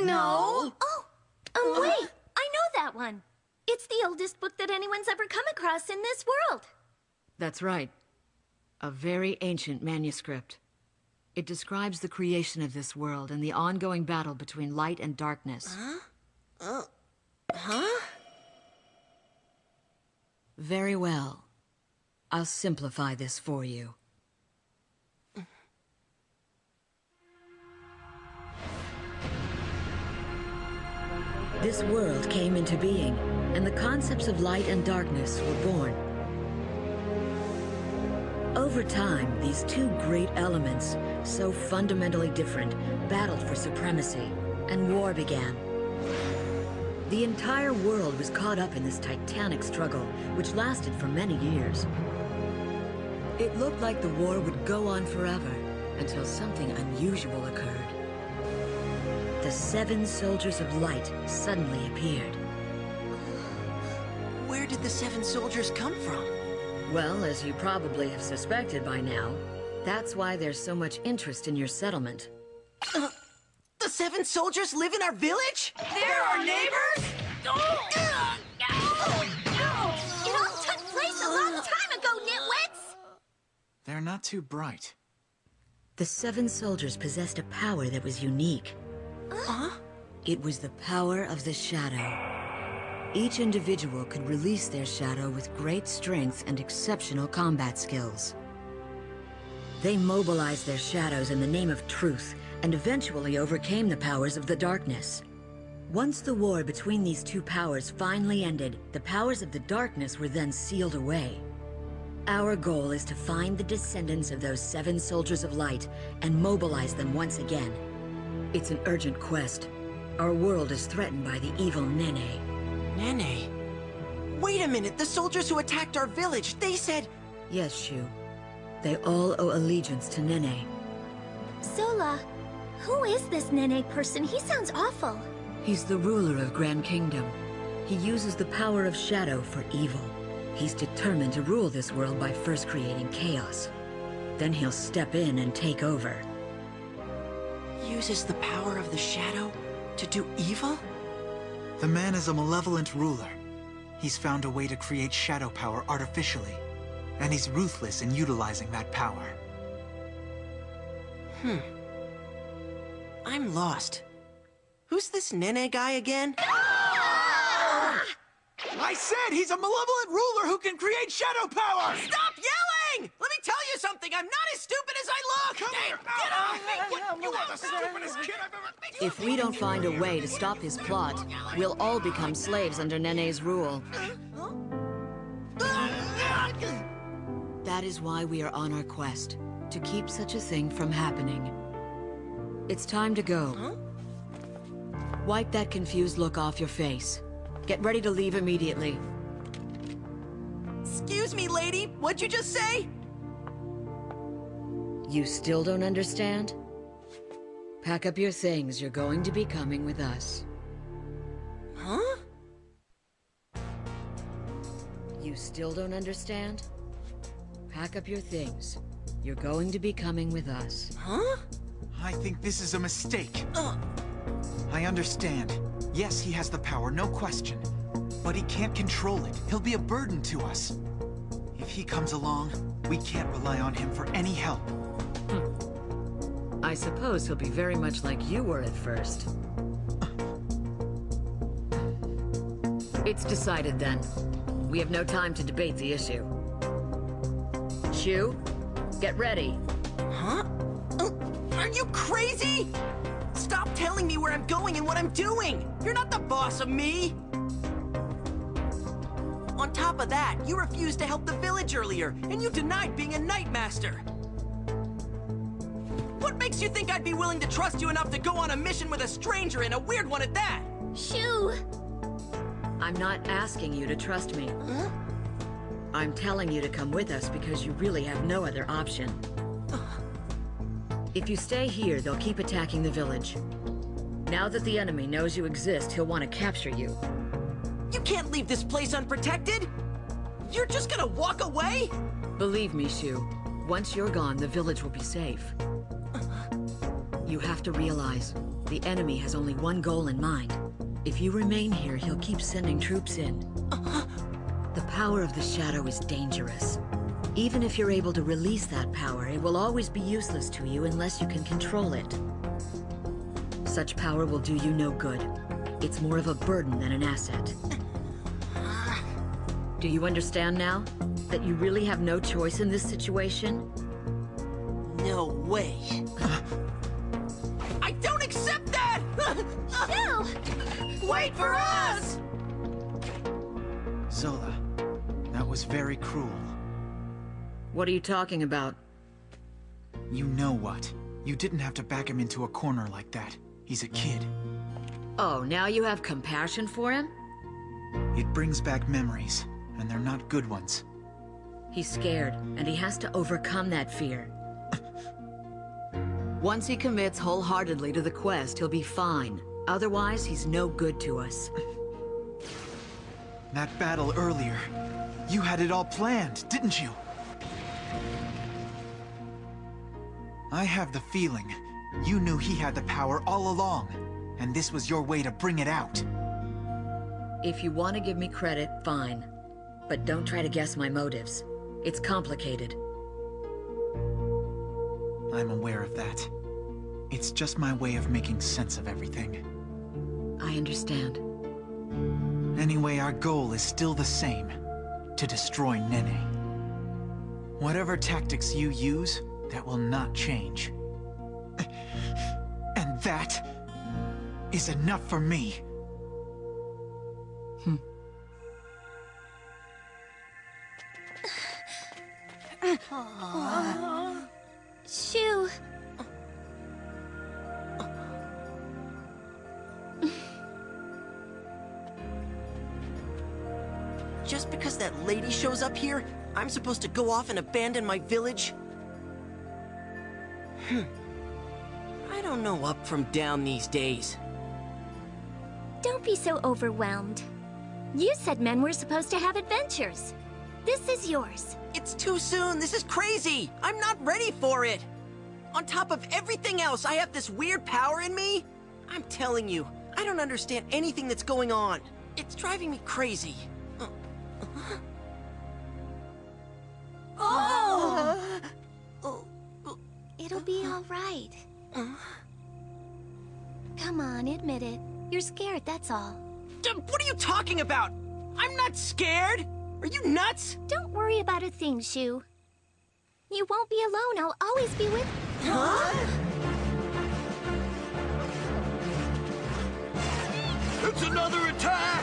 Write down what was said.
No. Oh, wait! I know that one. It's the oldest book that anyone's ever come across in this world. That's right. A very ancient manuscript. It describes the creation of this world and the ongoing battle between light and darkness. Very well. I'll simplify this for you. This world came into being, and the concepts of light and darkness were born. Over time, these two great elements, so fundamentally different, battled for supremacy, and war began. The entire world was caught up in this titanic struggle, which lasted for many years. It looked like the war would go on forever, until something unusual occurred. The 7 Soldiers of Light suddenly appeared. Where did the 7 soldiers come from? Well, as you probably have suspected by now, that's why there's so much interest in your settlement. The 7 soldiers live in our village? They're our neighbors? It all took place a long time ago, nitwits! They're not too bright. The 7 soldiers possessed a power that was unique. It was the power of the shadow. Each individual could release their shadow with great strength and exceptional combat skills. They mobilized their shadows in the name of truth, and eventually overcame the powers of the darkness. Once the war between these two powers finally ended, the powers of the darkness were then sealed away. Our goal is to find the descendants of those 7 Soldiers of Light and mobilize them once again. It's an urgent quest. Our world is threatened by the evil Nene. Nene? Wait a minute, the soldiers who attacked our village, they said... Yes, Shu. They all owe allegiance to Nene. Sola, who is this Nene person? He sounds awful. He's the ruler of Grand Kingdom. He uses the power of shadow for evil. He's determined to rule this world by first creating chaos. Then he'll step in and take over. Uses the power of the shadow to do evil? The man is a malevolent ruler. He's found a way to create shadow power artificially, and he's ruthless in utilizing that power. I'm lost. Who's this Nene guy again? I said he's a malevolent ruler who can create shadow power! Stop yelling! Let me tell you something, I'm not as stupid as I look! Come here! Get off me! You are the stupidest kid I've ever... If we don't find a way to stop his plot, we'll all become slaves under Nene's rule. That is why we are on our quest, to keep such a thing from happening. It's time to go. Wipe that confused look off your face. Get ready to leave immediately. Excuse me, lady, what'd you just say? You still don't understand? Pack up your things, you're going to be coming with us. Huh? You still don't understand? Pack up your things. You're going to be coming with us. Huh? I think this is a mistake. I understand. Yes, he has the power, no question. But he can't control it. He'll be a burden to us. If he comes along, we can't rely on him for any help. I suppose he'll be very much like you were at first. It's decided then. We have no time to debate the issue. Shu, get ready. Huh? Are you crazy? Stop telling me where I'm going and what I'm doing! You're not the boss of me! On top of that, you refused to help the village earlier, and you denied being a Night Master! What makes you think I'd be willing to trust you enough to go on a mission with a stranger, and a weird one at that? Shu! I'm not asking you to trust me. I'm telling you to come with us because you really have no other option. If you stay here, they'll keep attacking the village. Now that the enemy knows you exist, he'll want to capture you. You can't leave this place unprotected! You're just gonna walk away? Believe me, Shu. Once you're gone, the village will be safe. You have to realize, The enemy has only one goal in mind. If you remain here, he'll keep sending troops in. The power of the Shadow is dangerous. Even if you're able to release that power, it will always be useless to you unless you can control it. Such power will do you no good. It's more of a burden than an asset. Do you understand now? That you really have no choice in this situation? No way. I don't accept that! Shu! Wait for us! Zola, that was very cruel. What are you talking about? You know what? You didn't have to back him into a corner like that. He's a kid. Oh, now you have compassion for him? It brings back memories, and they're not good ones. He's scared, and he has to overcome that fear. Once he commits wholeheartedly to the quest, he'll be fine. Otherwise, he's no good to us. That battle earlier, you had it all planned, didn't you? I have the feeling you knew he had the power all along, and this was your way to bring it out. If you want to give me credit, fine. But don't try to guess my motives. It's complicated. I'm aware of that. It's just my way of making sense of everything. I understand. Anyway, our goal is still the same. To destroy Nene. Whatever tactics you use, that will not change. And that is enough for me. Shu. Just because that lady shows up here, I'm supposed to go off and abandon my village? I don't know up from down these days. Don't be so overwhelmed. You said men were supposed to have adventures. This is yours. It's too soon. This is crazy. I'm not ready for it. On top of everything else, I have this weird power in me. I'm telling you, I don't understand anything that's going on. It's driving me crazy. It'll be all right. Come on, admit it. You're scared, that's all. What are you talking about? I'm not scared. Are you nuts? Don't worry about a thing, Shu. You won't be alone. I'll always be with... Huh? It's another attack!